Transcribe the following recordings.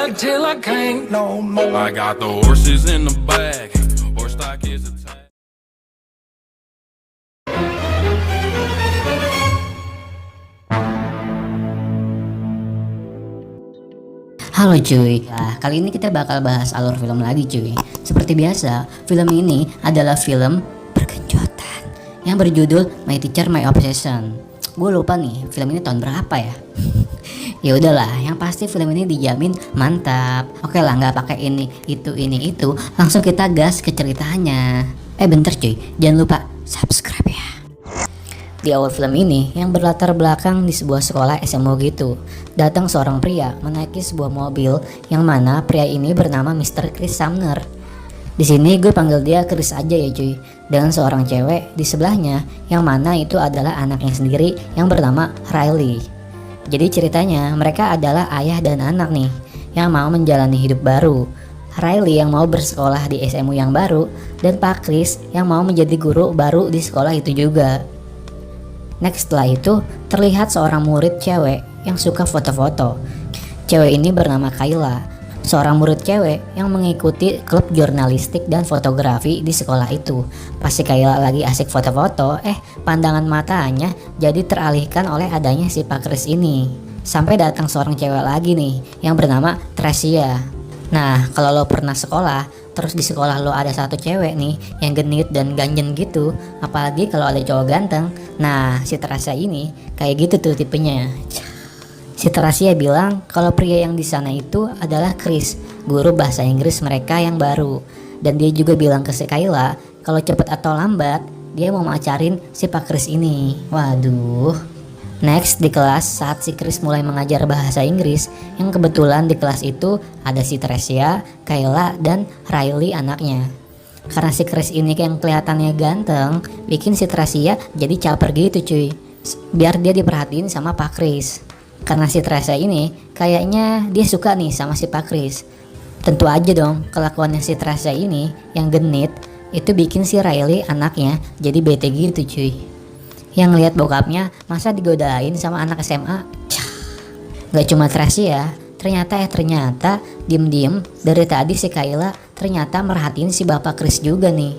ride till I can't no more. I got the horses in the back, horse stock is attack. Halo cuy, kali ini kita bakal bahas alur film lagi cuy. Seperti biasa, film ini adalah film berkejutan yang berjudul My Teacher My Obsession. Gue lupa nih, film ini tahun berapa ya? Ya udahlah, yang pasti film ini dijamin mantap. Oke lah, nggak pakai ini itu, langsung kita gas ke ceritanya. Bentar cuy, jangan lupa subscribe ya. Di awal film ini yang berlatar belakang di sebuah sekolah SMO gitu, datang seorang pria menaiki sebuah mobil yang mana pria ini bernama Mr. Chris Sumner. Di sini gue panggil dia Chris aja ya cuy. Dengan seorang cewek di sebelahnya yang mana itu adalah anaknya sendiri yang bernama Riley. Jadi ceritanya mereka adalah ayah dan anak nih yang mau menjalani hidup baru. Riley yang mau bersekolah di SMU yang baru dan Pak Chris yang mau menjadi guru baru di sekolah itu juga. Next setelah itu terlihat seorang murid cewek yang suka foto-foto. Cewek ini bernama Kayla, seorang murid cewek yang mengikuti klub jurnalistik dan fotografi di sekolah itu. Pasti Kayla lagi asik foto-foto, pandangan matanya jadi teralihkan oleh adanya si Pak Chris ini. Sampai datang seorang cewek lagi nih yang bernama Tracia. Nah, kalau lo pernah sekolah, terus di sekolah lo ada satu cewek nih yang genit dan ganjen gitu, apalagi kalau ada cowok ganteng. Nah, si Tracia ini kayak gitu tuh tipenya. Si Tracia bilang kalau pria yang di sana itu adalah Chris, guru bahasa Inggris mereka yang baru. Dan dia juga bilang ke si Kayla kalau cepet atau lambat dia mau macarin si Pak Chris ini. Waduh. Next di kelas saat si Chris mulai mengajar bahasa Inggris, yang kebetulan di kelas itu ada si Tracia, Kayla, dan Riley anaknya. Karena si Chris ini yang kelihatannya ganteng, bikin si Tracia jadi caper gitu cuy, biar dia diperhatiin sama Pak Chris. Karena si Tracia ini kayaknya dia suka nih sama si Pak Chris. Tentu aja dong kelakuannya si Tracia ini yang genit itu bikin si Riley anaknya jadi bete gitu cuy. Yang ngelihat bokapnya masa digodain sama anak SMA. Gak cuma Tracia, ternyata diem-diem dari tadi si Kayla ternyata merhatiin si bapak Chris juga nih.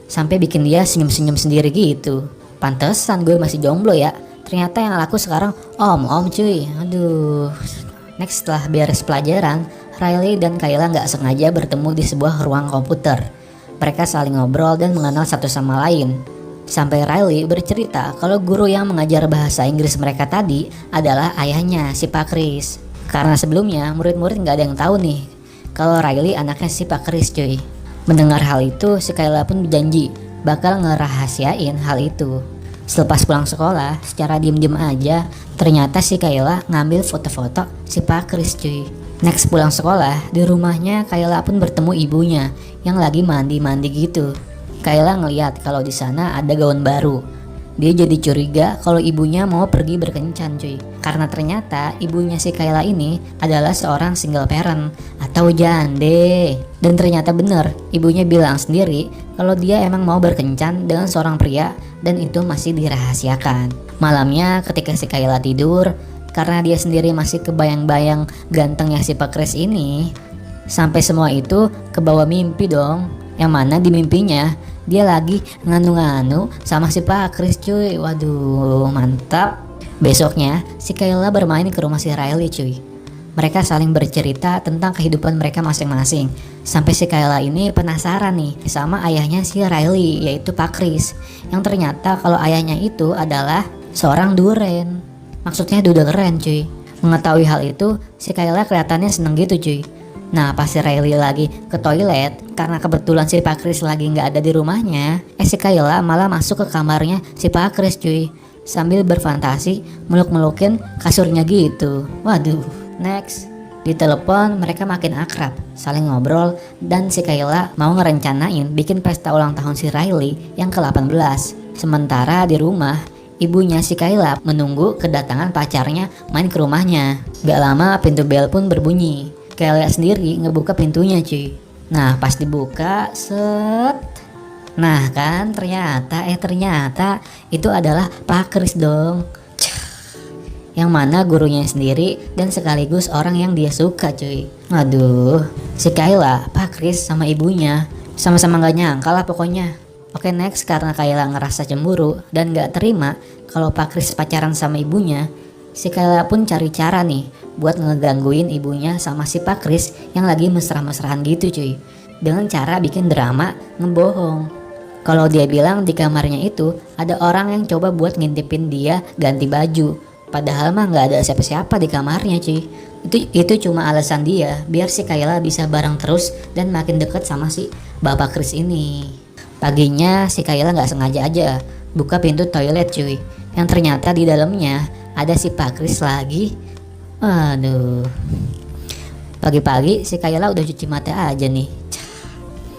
Sampai bikin dia senyum-senyum sendiri gitu. Pantesan gue masih jomblo ya. Ternyata yang laku sekarang om cuy. Aduh. Next setelah beres pelajaran, Riley dan Kayla gak sengaja bertemu di sebuah ruang komputer. Mereka saling ngobrol dan mengenal satu sama lain. Sampai Riley bercerita kalau guru yang mengajar bahasa Inggris mereka tadi adalah ayahnya si Pak Chris. Karena sebelumnya murid-murid gak ada yang tahu nih kalau Riley anaknya si Pak Chris cuy. Mendengar hal itu si Kayla pun berjanji bakal ngerahasiain hal itu. Selepas pulang sekolah secara diem-diem aja ternyata si Kayla ngambil foto-foto si Pak Chris cuy. Next pulang sekolah di rumahnya Kayla pun bertemu ibunya yang lagi mandi-mandi gitu. Kayla ngeliat kalau di sana ada gaun baru. Dia jadi curiga kalau ibunya mau pergi berkencan cuy. Karena ternyata ibunya si Kayla ini adalah seorang single parent atau jande. Dan ternyata bener, ibunya bilang sendiri kalau dia emang mau berkencan dengan seorang pria dan itu masih dirahasiakan. Malamnya ketika si Kayla tidur, karena dia sendiri masih kebayang-bayang gantengnya si Pak Chris ini, sampai semua itu kebawa mimpi dong. Yang mana di mimpinya dia lagi nganu-nganu sama si Pak Chris cuy. Waduh mantap. Besoknya si Kayla bermain ke rumah si Riley cuy. Mereka saling bercerita tentang kehidupan mereka masing-masing. Sampai si Kayla ini penasaran nih sama ayahnya si Riley, yaitu Pak Chris. Yang ternyata kalau ayahnya itu adalah seorang duren. Maksudnya duda keren cuy. Mengetahui hal itu si Kayla kelihatannya seneng gitu cuy. Nah pas si Riley lagi ke toilet, karena kebetulan si Pak Chris lagi gak ada di rumahnya, si Kayla malah masuk ke kamarnya si Pak Chris cuy, sambil berfantasi meluk-melukin kasurnya gitu. Waduh. Next di telepon mereka makin akrab, saling ngobrol, dan si Kayla mau ngerencanain bikin pesta ulang tahun si Riley yang ke-18. Sementara di rumah ibunya si Kayla menunggu kedatangan pacarnya main ke rumahnya. Gak lama pintu bel pun berbunyi. Kayla sendiri ngebuka pintunya cuy. Nah pas dibuka set, nah kan ternyata itu adalah Pak Chris dong. Yang mana gurunya sendiri dan sekaligus orang yang dia suka cuy. Aduh, si Kayla, Pak Kris sama ibunya sama-sama gak nyangka lah pokoknya. Oke, next, karena Kayla ngerasa cemburu dan gak terima kalau Pak Kris pacaran sama ibunya, si Kayla pun cari cara nih buat ngegangguin ibunya sama si Pak Kris yang lagi mesra-mesraan gitu cuy, dengan cara bikin drama ngebohong. Kalau dia bilang di kamarnya itu ada orang yang coba buat ngintipin dia ganti baju, padahal mah gak ada siapa-siapa di kamarnya cuy. Itu cuma alasan dia biar si Kayla bisa bareng terus dan makin deket sama si Bapak Kris ini. Paginya si Kayla nggak sengaja aja buka pintu toilet cuy, yang ternyata di dalamnya ada si Pak Kris lagi. Aduh, pagi-pagi si Kayla udah cuci mata aja nih.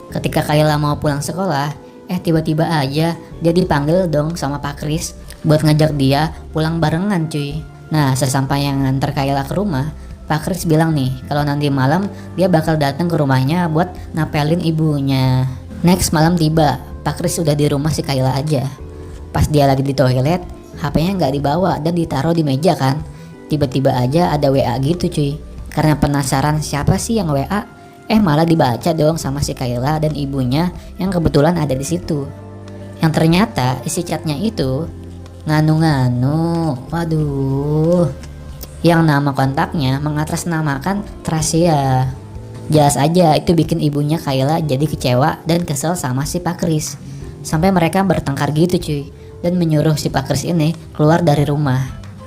Ketika Kayla mau pulang sekolah, tiba-tiba aja dia dipanggil dong sama Pak Kris buat ngajak dia pulang barengan cuy. Nah, sesampai yang nganter Kayla ke rumah, Pak Kris bilang nih kalau nanti malam dia bakal datang ke rumahnya buat napelin ibunya. Next, malam tiba, Pak Kris udah di rumah si Kayla aja. Pas dia lagi di toilet, HP-nya nggak dibawa dan ditaruh di meja kan. Tiba-tiba aja ada WA gitu cuy. Karena penasaran siapa sih yang WA, malah dibaca dong sama si Kayla dan ibunya yang kebetulan ada di situ. Yang ternyata isi chatnya itu nganu-nganu, waduh, yang nama kontaknya mengatasnamakan Tracia. Jelas aja itu bikin ibunya Kayla jadi kecewa dan kesel sama si Pak Kris. Sampai mereka bertengkar gitu cuy, dan menyuruh si Pak Kris ini keluar dari rumah.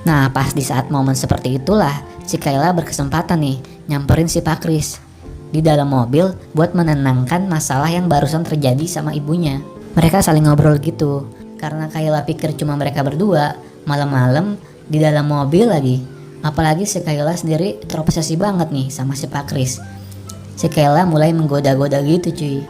Nah, pas di saat momen seperti itulah si Kayla berkesempatan nih nyamperin si Pak Kris di dalam mobil buat menenangkan masalah yang barusan terjadi sama ibunya. Mereka saling ngobrol gitu. Karena Kayla pikir cuma mereka berdua, malam-malam di dalam mobil lagi. Apalagi si Kayla sendiri terobsesi banget nih sama si Pak Kris. Si Kayla mulai menggoda-goda gitu cuy.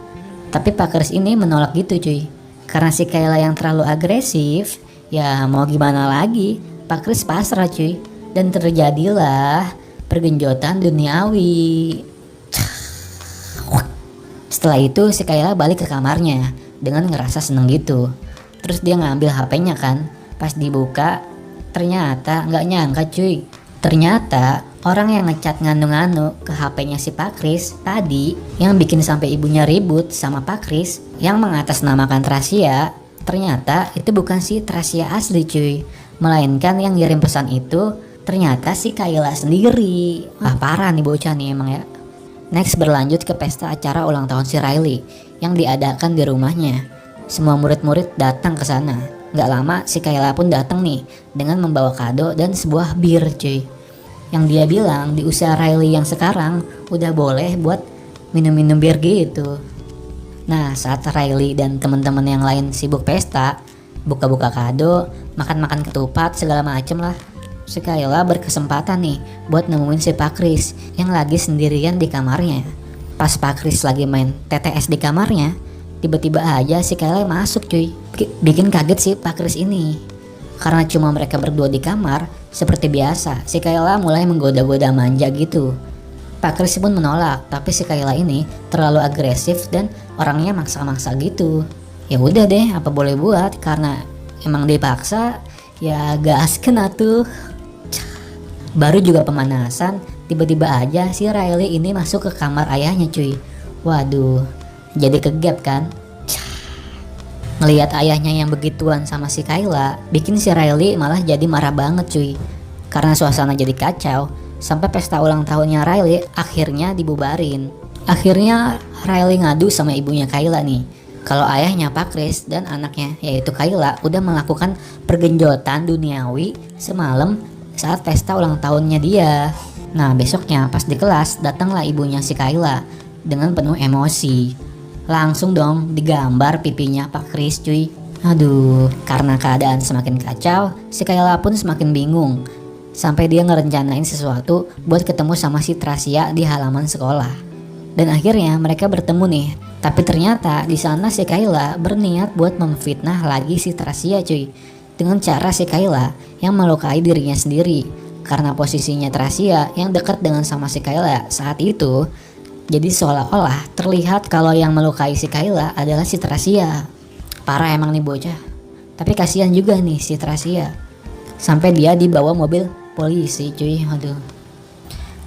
Tapi Pak Kris ini menolak gitu cuy. Karena si Kayla yang terlalu agresif, ya mau gimana lagi, Pak Kris pasrah cuy. Dan terjadilah pergenjotan duniawi. Setelah itu si Kayla balik ke kamarnya dengan ngerasa seneng gitu. Terus dia ngambil HP-nya kan. Pas dibuka, ternyata nggak nyangka cuy. Ternyata orang yang ngecat nganu-nganu ke HP-nya si Pak Kris tadi, yang bikin sampai ibunya ribut sama Pak Kris, yang mengatasnamakan Tracia, ternyata itu bukan si Tracia asli cuy, melainkan yang ngirim pesan itu ternyata si Kayla sendiri. Wah, parah nih bocah nih emang ya. Next, berlanjut ke pesta acara ulang tahun si Riley yang diadakan di rumahnya. Semua murid-murid datang ke sana. Gak lama si Kayla pun datang nih dengan membawa kado dan sebuah bir cuy. Yang dia bilang di usia Riley yang sekarang udah boleh buat minum-minum bir gitu. Nah, saat Riley dan teman-teman yang lain sibuk pesta, buka-buka kado, makan-makan ketupat segala macem lah, si Kayla berkesempatan nih buat nemuin si Pak Kris yang lagi sendirian di kamarnya. Pas Pak Kris lagi main TTS di kamarnya, tiba-tiba aja si Kayla masuk cuy. Bikin kaget si Pak Kris ini. Karena cuma mereka berdua di kamar, seperti biasa si Kayla mulai menggoda-goda manja gitu. Pak Kris pun menolak, tapi si Kayla ini terlalu agresif dan orangnya maksa-maksa gitu. Ya udah deh, apa boleh buat, karena emang dipaksa, ya gasken atuh. Baru juga pemanasan, tiba-tiba aja si Riley ini masuk ke kamar ayahnya cuy. Waduh, jadi kegap kan. Ngelihat ayahnya yang begituan sama si Kayla, bikin si Riley malah jadi marah banget cuy. Karena suasana jadi kacau, sampai pesta ulang tahunnya Riley akhirnya dibubarin. Akhirnya Riley ngadu sama ibunya Kayla nih, kalau ayahnya Pak Kris dan anaknya yaitu Kayla udah melakukan pergenjotan duniawi semalam saat pesta ulang tahunnya dia. Nah, besoknya pas di kelas datanglah ibunya si Kayla dengan penuh emosi. Langsung dong digambar pipinya Pak Kris cuy. Aduh, karena keadaan semakin kacau, si Kayla pun semakin bingung. Sampai dia ngerencanain sesuatu buat ketemu sama si Tracia di halaman sekolah. Dan akhirnya mereka bertemu nih. Tapi ternyata di sana si Kayla berniat buat memfitnah lagi si Tracia cuy. Dengan cara si Kayla yang melukai dirinya sendiri. Karena posisinya Tracia yang dekat dengan sama si Kayla saat itu, jadi seolah-olah terlihat kalau yang melukai si Kayla adalah si Tracia. Parah emang nih bocah. Tapi kasihan juga nih si Tracia. Sampai dia dibawa mobil polisi cuy. Aduh.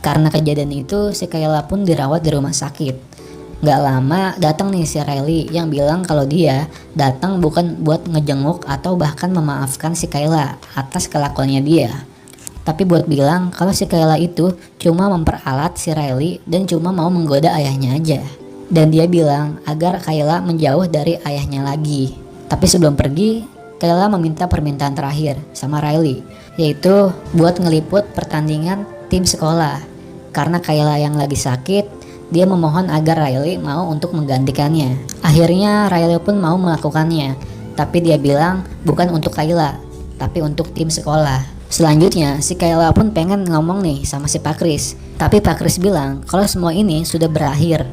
Karena kejadian itu, si Kayla pun dirawat di rumah sakit. Gak lama datang nih si Riley yang bilang kalau dia datang bukan buat ngejenguk atau bahkan memaafkan si Kayla atas kelakuannya dia, tapi buat bilang kalau si Kayla itu cuma memperalat si Riley dan cuma mau menggoda ayahnya aja. Dan dia bilang agar Kayla menjauh dari ayahnya lagi. Tapi sebelum pergi, Kayla meminta permintaan terakhir sama Riley, yaitu buat ngeliput pertandingan tim sekolah. Karena Kayla yang lagi sakit, dia memohon agar Riley mau untuk menggantikannya. Akhirnya Riley pun mau melakukannya, tapi dia bilang bukan untuk Kayla, tapi untuk tim sekolah. Selanjutnya, si Kayla pun pengen ngomong nih sama si Pak Kris, tapi Pak Kris bilang kalau semua ini sudah berakhir.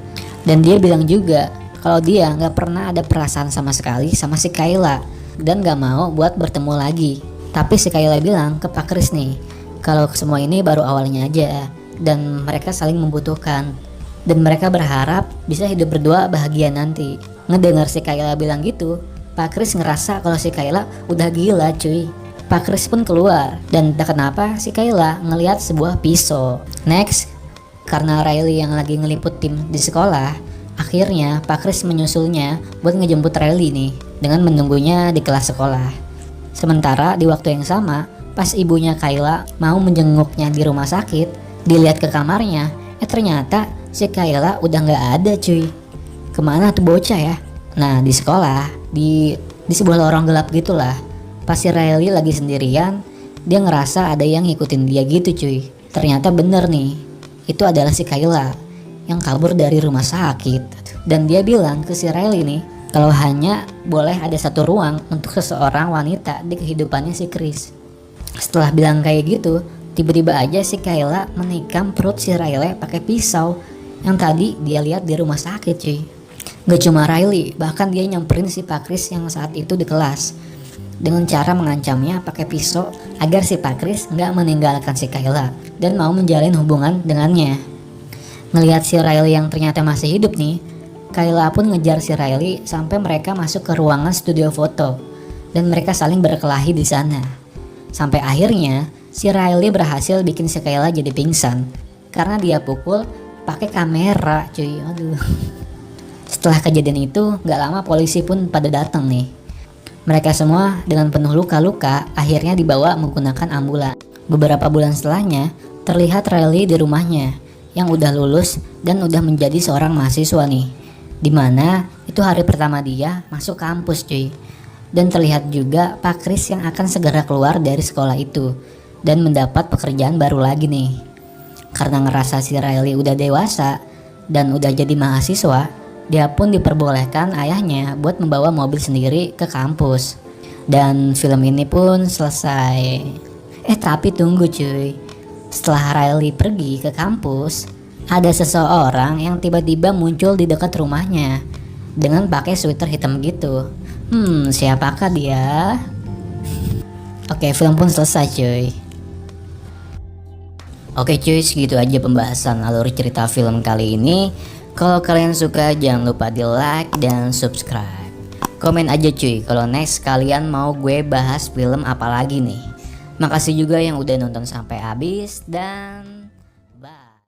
Dan dia bilang juga kalau dia gak pernah ada perasaan sama sekali sama si Kayla dan gak mau buat bertemu lagi. Tapi si Kayla bilang ke Pak Kris nih kalau semua ini baru awalnya aja dan mereka saling membutuhkan. Dan mereka berharap bisa hidup berdua bahagia nanti. Ngedengar si Kayla bilang gitu, Pak Kris ngerasa kalau si Kayla udah gila cuy. Pak Kris pun keluar dan entah kenapa si Kayla ngelihat sebuah pisau. Next, karena Riley yang lagi ngeliput tim di sekolah, akhirnya Pak Kris menyusulnya buat ngejemput Riley nih dengan menunggunya di kelas sekolah. Sementara di waktu yang sama, pas ibunya Kayla mau menjenguknya di rumah sakit, dilihat ke kamarnya, ternyata si Kayla udah gak ada cuy. Kemana tuh bocah ya? Nah di sekolah, di sebuah lorong gelap gitulah. Pas si Riley lagi sendirian, dia ngerasa ada yang ngikutin dia gitu cuy. Ternyata bener nih, itu adalah si Kayla yang kabur dari rumah sakit. Dan dia bilang ke si Riley nih kalau hanya boleh ada satu ruang untuk seseorang wanita di kehidupannya si Kris. Setelah bilang kayak gitu, tiba-tiba aja si Kayla menikam perut si Riley pakai pisau yang tadi dia lihat di rumah sakit cuy. Gak cuma Riley, bahkan dia nyamperin si Pak Kris yang saat itu di kelas dengan cara mengancamnya pakai pisau agar si Pak Kris gak meninggalkan si Kayla dan mau menjalin hubungan dengannya. Ngelihat si Riley yang ternyata masih hidup nih, Kayla pun ngejar si Riley sampai mereka masuk ke ruangan studio foto dan mereka saling berkelahi di sana. Sampai akhirnya si Riley berhasil bikin si Kayla jadi pingsan karena dia pukul pakai kamera cuy. Aduh. Setelah kejadian itu gak lama polisi pun pada datang nih. Mereka semua dengan penuh luka-luka akhirnya dibawa menggunakan ambulan. Beberapa bulan setelahnya terlihat Riley di rumahnya yang udah lulus dan udah menjadi seorang mahasiswa nih, dimana itu hari pertama dia masuk kampus cuy. Dan terlihat juga Pak Kris yang akan segera keluar dari sekolah itu dan mendapat pekerjaan baru lagi nih. Karena ngerasa si Riley udah dewasa dan udah jadi mahasiswa, dia pun diperbolehkan ayahnya buat membawa mobil sendiri ke kampus. Dan film ini pun selesai. Tapi tunggu cuy. Setelah Riley pergi ke kampus, ada seseorang yang tiba-tiba muncul di dekat rumahnya dengan pakai sweater hitam gitu. Siapakah dia? Oke, film pun selesai cuy. Oke cuy, segitu aja pembahasan alur cerita film kali ini. Kalau kalian suka jangan lupa di like dan subscribe. Komen aja cuy kalau next kalian mau gue bahas film apa lagi nih. Makasih juga yang udah nonton sampai habis dan